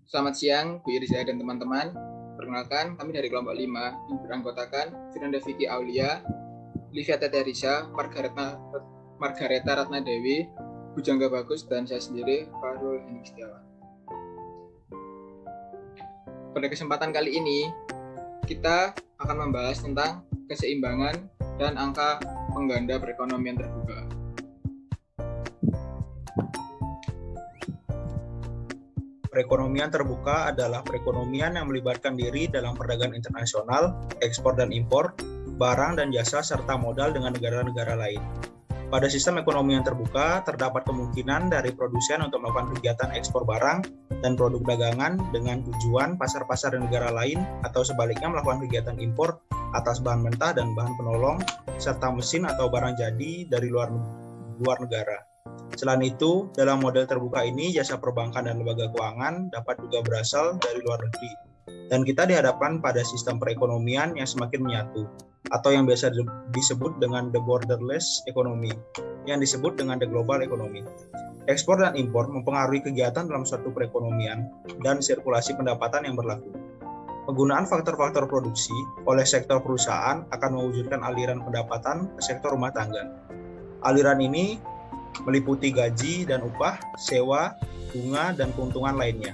Selamat siang, Bu Irza dan teman-teman. Perkenalkan, kami dari kelompok 5 yang beranggotakan Firanda Vicky Aulia, Livia Teterisa, Margareta Ratna Dewi, Bujangga Bagus, dan saya sendiri, Farul Hendy Setiawan. Pada kesempatan kali ini, kita akan membahas tentang keseimbangan dan angka pengganda perekonomian terbuka. Perekonomian terbuka adalah perekonomian yang melibatkan diri dalam perdagangan internasional, ekspor dan impor, barang dan jasa, serta modal dengan negara-negara lain. Pada sistem ekonomi yang terbuka, terdapat kemungkinan dari produsen untuk melakukan kegiatan ekspor barang dan produk dagangan dengan tujuan pasar-pasar negara lain, atau sebaliknya melakukan kegiatan impor atas bahan mentah dan bahan penolong, serta mesin atau barang jadi dari luar negara. Selain itu, dalam model terbuka ini, jasa perbankan dan lembaga keuangan dapat juga berasal dari luar negeri. Dan kita dihadapkan pada sistem perekonomian yang semakin menyatu, atau yang biasa disebut dengan the borderless economy, yang disebut dengan the global economy. Ekspor dan impor mempengaruhi kegiatan dalam suatu perekonomian dan sirkulasi pendapatan yang berlaku. Penggunaan faktor-faktor produksi oleh sektor perusahaan akan mewujudkan aliran pendapatan ke sektor rumah tangga. Aliran ini meliputi gaji dan upah, sewa, bunga, dan keuntungan lainnya.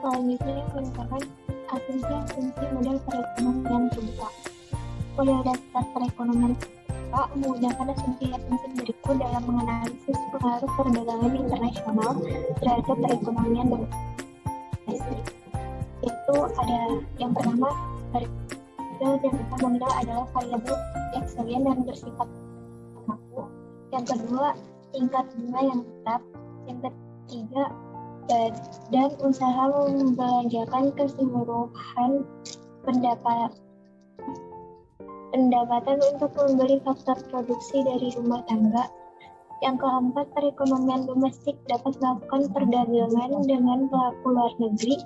Selanjutnya merupakan asumsi model perekonomian terbuka. Model dasar perekonomian terbuka memudahkan asumsi-asumsi berikut dalam menganalisis pengaruh perdagangan internasional terhadap perekonomian domestik. Itu ada yang pertama, variabel yang kita mengenal adalah variabel eksogen dan bersifat kaku. Yang kedua, tingkat bunga yang tetap. Yang ketiga, dan usaha membelanjakan keseluruhan pendapatan untuk membeli faktor produksi dari rumah tangga. Yang keempat, perekonomian domestik dapat melakukan perdagangan dengan pelaku luar negeri.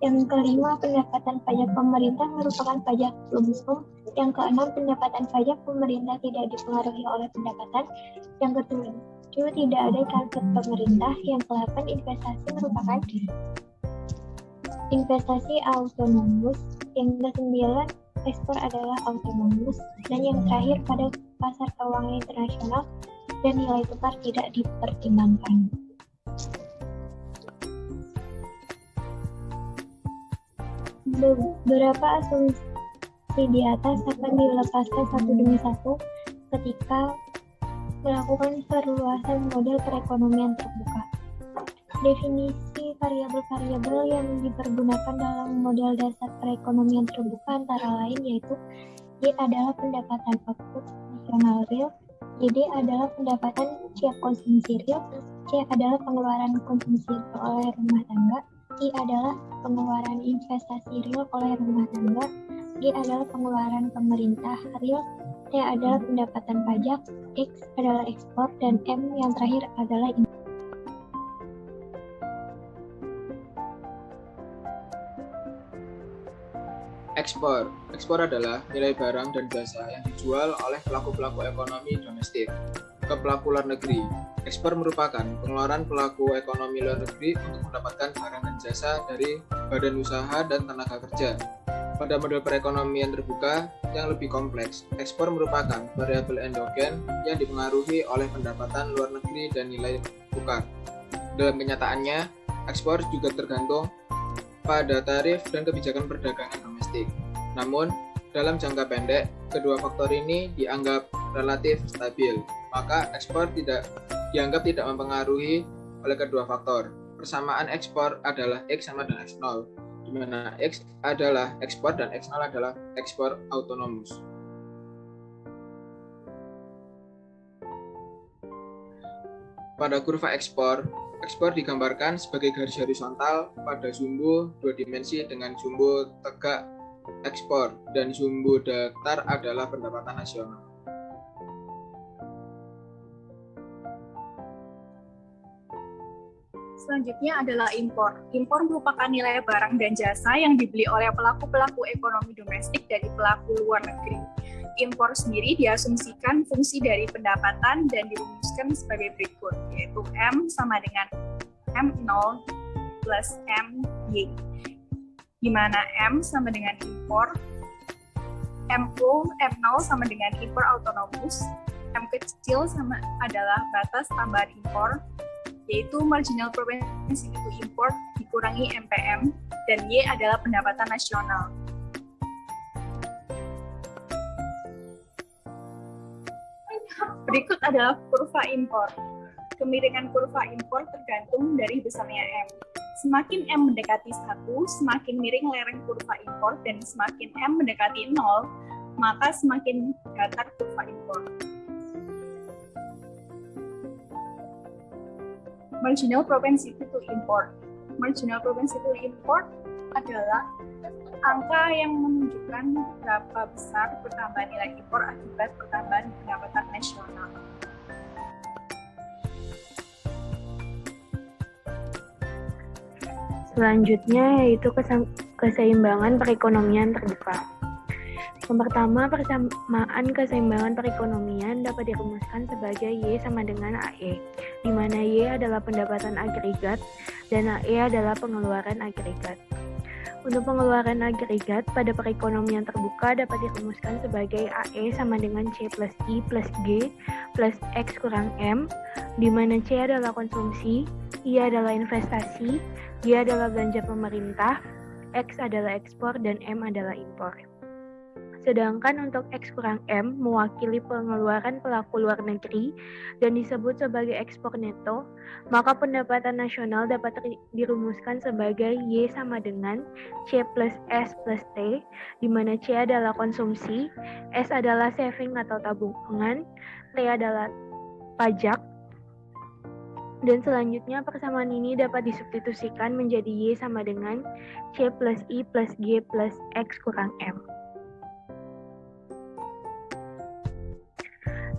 Yang kelima, pendapatan pajak pemerintah merupakan pajak lumsum. Yang keenam, pendapatan pajak pemerintah tidak dipengaruhi oleh pendapatan. Yang ketujuh, tidak ada target pemerintah. Yang ke-8, investasi merupakan investasi autonomus. Yang ke-9, ekspor adalah autonomus. Dan yang terakhir, pada pasar keuangan internasional dan nilai tukar tidak dipertimbangkan. Beberapa asumsi di atas akan dilepaskan satu demi satu ketika melakukan perluasan model perekonomian terbuka. Definisi variabel-variabel yang dipergunakan dalam model dasar perekonomian terbuka antara lain yaitu Y adalah pendapatan output nasional real, YD adalah pendapatan siap konsumsi real, C adalah pengeluaran konsumsi real oleh rumah tangga, I adalah pengeluaran investasi real oleh rumah tangga, G adalah pengeluaran pemerintah real, T adalah pendapatan pajak, X adalah ekspor, dan M yang terakhir adalah Ekspor. Ekspor adalah nilai barang dan jasa yang dijual oleh pelaku-pelaku ekonomi domestik ke pelaku luar negeri. Ekspor merupakan pengeluaran pelaku ekonomi luar negeri untuk mendapatkan barang dan jasa dari badan usaha dan tenaga kerja. Pada model perekonomian terbuka yang lebih kompleks, ekspor merupakan variabel endogen yang dipengaruhi oleh pendapatan luar negeri dan nilai tukar. Dalam kenyataannya, ekspor juga tergantung pada tarif dan kebijakan perdagangan domestik. Namun, dalam jangka pendek, kedua faktor ini dianggap relatif stabil, maka ekspor dianggap tidak mempengaruhi oleh kedua faktor. Persamaan ekspor adalah X sama dengan X0, di mana X adalah ekspor dan X0 adalah ekspor autonomus. Pada kurva ekspor digambarkan sebagai garis horizontal pada sumbu dua dimensi dengan sumbu tegak ekspor dan sumbu datar adalah pendapatan nasional. Selanjutnya adalah impor. Impor merupakan nilai barang dan jasa yang dibeli oleh pelaku-pelaku ekonomi domestik dari pelaku luar negeri. Impor sendiri diasumsikan fungsi dari pendapatan dan dirumuskan sebagai berikut, yaitu M sama dengan M0 plus MY, di mana M sama dengan impor, M0 sama dengan impor autonomus, M kecil sama adalah batas tambahan impor, yaitu marginal propensity to import dikurangi MPM, dan Y adalah pendapatan nasional. Berikut adalah kurva impor. Kemiringan kurva impor tergantung dari besarnya M. Semakin M mendekati 1, semakin miring lereng kurva impor, dan semakin M mendekati 0, maka semakin datar kurva impor. Marginal propensity to import. Marginal propensity to import adalah angka yang menunjukkan berapa besar pertambahan nilai impor akibat pertambahan pendapatan nasional. Selanjutnya yaitu keseimbangan perekonomian terbuka. Yang pertama, persamaan keseimbangan perekonomian dapat dirumuskan sebagai Y sama dengan AE, di mana Y adalah pendapatan agregat dan AE adalah pengeluaran agregat. Untuk pengeluaran agregat pada perekonomian terbuka dapat dirumuskan sebagai AE sama dengan C plus I plus G plus X kurang M, di mana C adalah konsumsi, I adalah investasi, G adalah belanja pemerintah, X adalah ekspor, dan M adalah impor. Sedangkan untuk X kurang M mewakili pengeluaran pelaku luar negeri dan disebut sebagai ekspor neto, maka pendapatan nasional dapat dirumuskan sebagai Y sama dengan C plus S plus T, di mana C adalah konsumsi, S adalah saving atau tabungan, T adalah pajak, dan selanjutnya persamaan ini dapat disubstitusikan menjadi Y sama dengan C plus I plus G plus X kurang M.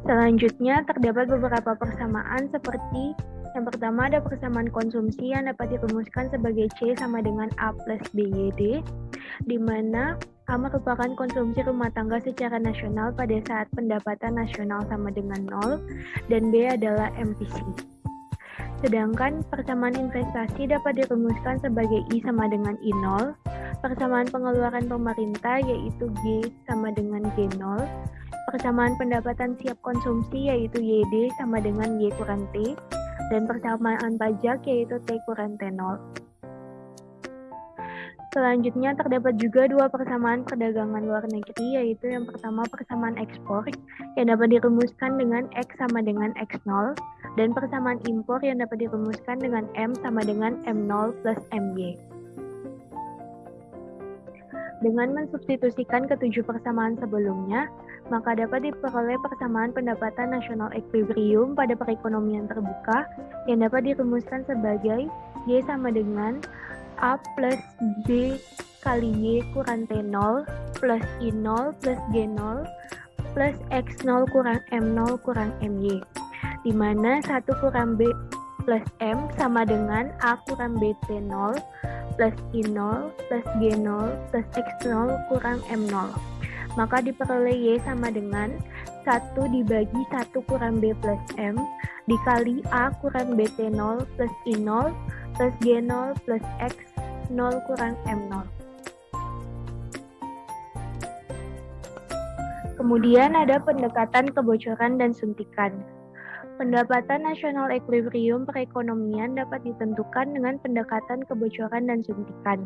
Selanjutnya, terdapat beberapa persamaan seperti yang pertama ada persamaan konsumsi yang dapat dirumuskan sebagai C sama dengan A plus BYD, di mana A merupakan konsumsi rumah tangga secara nasional pada saat pendapatan nasional sama dengan 0, dan B adalah MPC. Sedangkan persamaan investasi dapat dirumuskan sebagai I sama dengan I0, persamaan pengeluaran pemerintah yaitu G sama dengan G0, persamaan pendapatan siap konsumsi yaitu YD sama dengan Y kurang T, dan persamaan pajak yaitu T kurang T0. Selanjutnya terdapat juga dua persamaan perdagangan luar negeri, yaitu yang pertama persamaan ekspor yang dapat dirumuskan dengan X sama dengan X0, dan persamaan impor yang dapat dirumuskan dengan M sama dengan M0 plus MY. Dengan mensubstitusikan ketujuh persamaan sebelumnya, maka dapat diperoleh persamaan pendapatan nasional equilibrium pada perekonomian terbuka yang dapat dirumuskan sebagai Y sama dengan A plus B kali Y kurang T0 plus I0 plus G0 plus X0 kurang M0 kurang MY, di mana 1 kurang B plus M sama dengan A kurang BT0 plus I0 plus G0 plus X0 kurang M0. Maka diperoleh Y sama dengan 1 dibagi 1 kurang B plus M dikali A kurang BT0 plus I0 plus G0 plus X0 kurang M0. Kemudian ada pendekatan kebocoran dan suntikan. Pendapatan nasional equilibrium perekonomian dapat ditentukan dengan pendekatan kebocoran dan suntikan.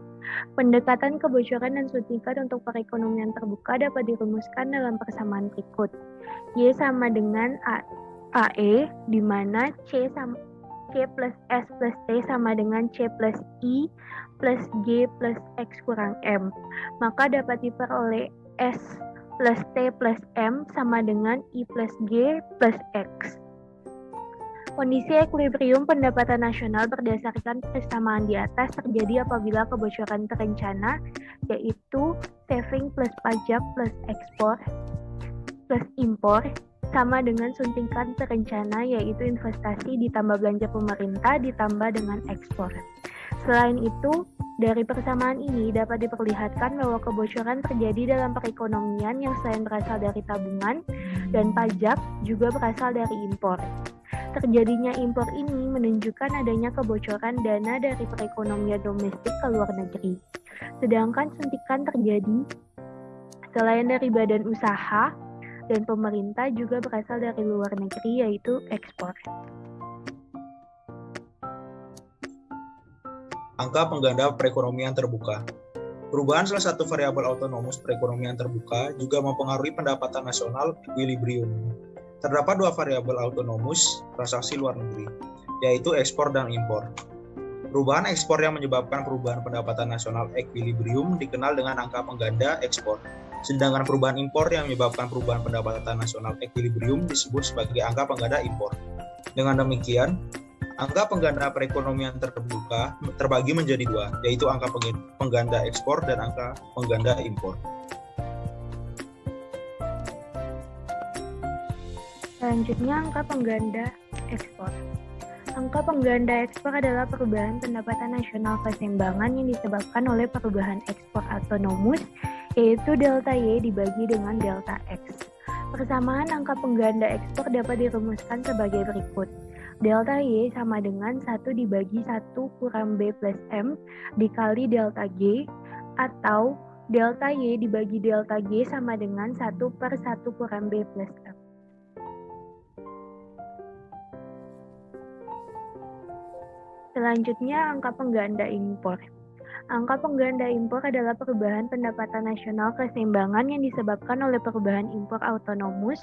Pendekatan kebocoran dan suntikan untuk perekonomian terbuka dapat dirumuskan dalam persamaan berikut. Y sama dengan AE, di mana C plus S plus T sama dengan C plus I plus G plus X kurang M. Maka dapat diperoleh S plus T plus M sama dengan I plus G plus X. Kondisi equilibrium pendapatan nasional berdasarkan persamaan di atas terjadi apabila kebocoran terencana, yaitu saving plus pajak plus ekspor plus impor, sama dengan suntikan terencana, yaitu investasi ditambah belanja pemerintah ditambah dengan ekspor. Selain itu, dari persamaan ini dapat diperlihatkan bahwa kebocoran terjadi dalam perekonomian yang selain berasal dari tabungan dan pajak juga berasal dari impor. Terjadinya impor ini menunjukkan adanya kebocoran dana dari perekonomian domestik ke luar negeri. Sedangkan suntikan terjadi selain dari badan usaha dan pemerintah juga berasal dari luar negeri, yaitu ekspor. Angka pengganda perekonomian terbuka. Perubahan salah satu variabel autonomus perekonomian terbuka juga mempengaruhi pendapatan nasional equilibrium. Terdapat dua variabel autonomus transaksi luar negeri, yaitu ekspor dan impor. Perubahan ekspor yang menyebabkan perubahan pendapatan nasional equilibrium dikenal dengan angka pengganda ekspor. Sedangkan perubahan impor yang menyebabkan perubahan pendapatan nasional equilibrium disebut sebagai angka pengganda impor. Dengan demikian, angka pengganda perekonomian terbuka terbagi menjadi dua, yaitu angka pengganda ekspor dan angka pengganda impor. Selanjutnya, angka pengganda ekspor. Angka pengganda ekspor adalah perubahan pendapatan nasional keseimbangan yang disebabkan oleh perubahan ekspor autonomus, yaitu delta Y dibagi dengan delta X. Persamaan angka pengganda ekspor dapat dirumuskan sebagai berikut. Delta Y sama dengan 1 dibagi 1 kurang B plus M dikali delta G, atau delta Y dibagi delta G sama dengan 1 per 1 kurang B plus M. Selanjutnya, angka pengganda impor. Angka pengganda impor adalah perubahan pendapatan nasional keseimbangan yang disebabkan oleh perubahan impor autonomus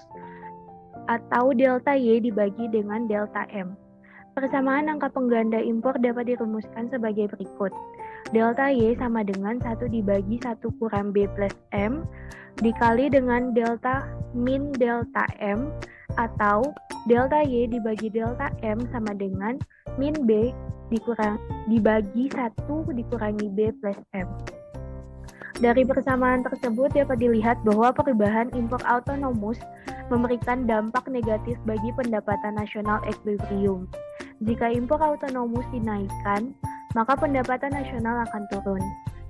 atau delta Y dibagi dengan delta M. Persamaan angka pengganda impor dapat dirumuskan sebagai berikut. Delta Y sama dengan 1 dibagi 1 kurang B plus M dikali dengan delta min delta M, atau delta Y dibagi delta M sama dengan min B dibagi 1 dikurangi B plus M. Dari persamaan tersebut dapat dilihat bahwa perubahan impor autonomus memberikan dampak negatif bagi pendapatan nasional equilibrium. Jika impor autonomus dinaikkan, maka pendapatan nasional akan turun.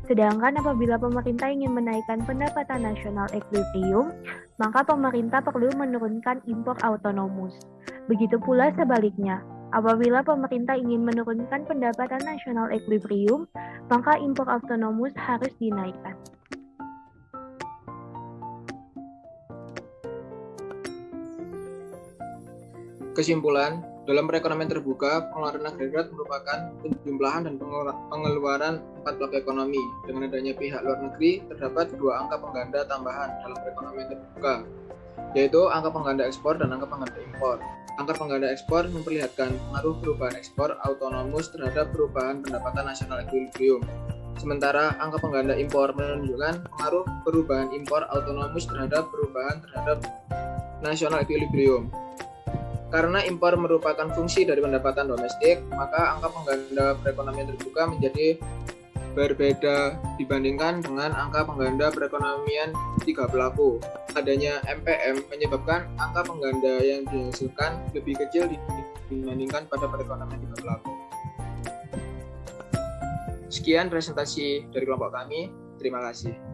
Sedangkan apabila pemerintah ingin menaikkan pendapatan nasional equilibrium, maka pemerintah perlu menurunkan impor autonomus. Begitu pula sebaliknya. Apabila pemerintah ingin menurunkan pendapatan nasional equilibrium, maka impor autonomus harus dinaikkan. Kesimpulan, dalam perekonomian terbuka, pengeluaran agregat merupakan penjumlahan dan pengeluaran empat blok ekonomi. Dengan adanya pihak luar negeri, terdapat dua angka pengganda tambahan dalam perekonomian terbuka, yaitu angka pengganda ekspor dan angka pengganda impor. Angka pengganda ekspor memperlihatkan pengaruh perubahan ekspor autonomus terhadap perubahan pendapatan nasional equilibrium. Sementara angka pengganda impor menunjukkan pengaruh perubahan impor autonomus terhadap perubahan terhadap nasional equilibrium. Karena impor merupakan fungsi dari pendapatan domestik, maka angka pengganda perekonomian terbuka menjadi berbeda dibandingkan dengan angka pengganda perekonomian tiga pelaku. Adanya MPM menyebabkan angka pengganda yang dihasilkan lebih kecil dibandingkan pada perekonomian tiga pelaku. Sekian presentasi dari kelompok kami. Terima kasih.